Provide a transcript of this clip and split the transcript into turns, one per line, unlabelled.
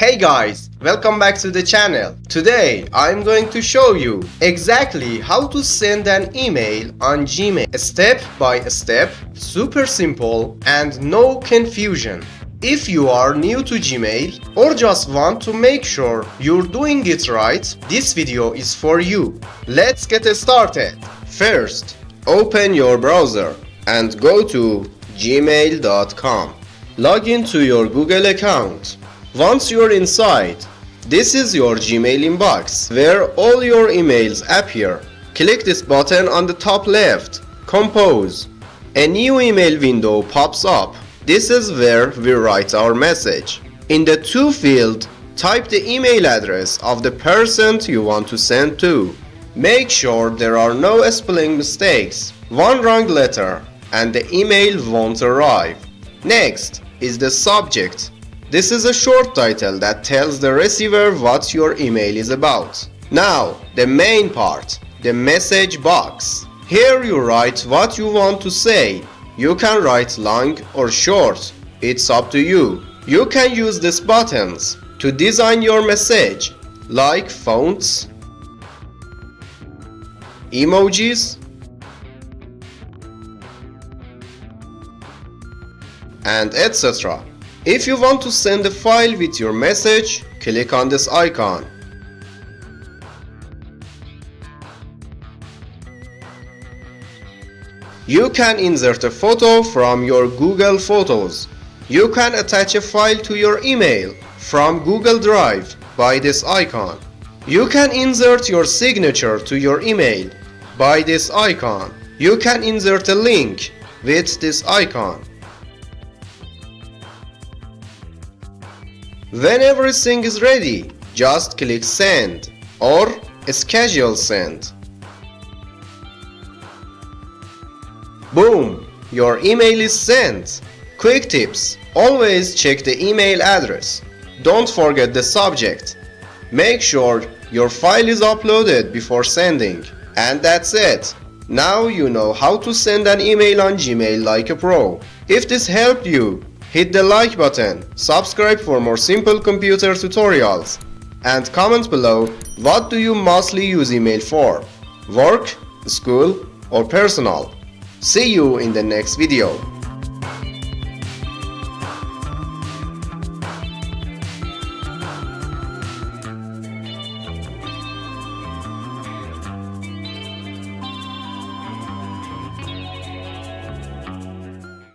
Hey guys, welcome back to the channel. Today I'm going to show you exactly how to send an email on Gmail. Step by step, super simple and no confusion. If you are new to Gmail or just want to make sure you're doing it right, this video is for you. Let's get started. First, open your browser and go to gmail.com. Log into your Google account. Once you're inside, this is your Gmail inbox where all your emails appear. Click this button on the top left, Compose. A new email window pops up. This is where we write our message. In the to field, type the email address of the person you want to send to. Make sure there are no spelling mistakes, one wrong letter, and the email won't arrive. Next is the subject. This is a short title that tells the receiver what your email is about. Now, the main part, the message box. Here you write what you want to say. You can write long or short, it's up to you. You can use these buttons to design your message, like fonts, emojis, and etc. If you want to send a file with your message, click on this icon. You can insert a photo from your Google Photos. You can attach a file to your email from Google Drive by this icon. You can insert your signature to your email by this icon. You can insert a link with this icon. When everything is ready, just click Send or Schedule Send. Boom! Your email is sent. Quick tips: always check the email address. Don't forget the subject. Make sure your file is uploaded before sending. And that's it. Now you know how to send an email on Gmail like a pro. If this helped you, hit the like button, subscribe for more simple computer tutorials, and comment below what do you mostly use email for: work, school, or personal. See you in the next video.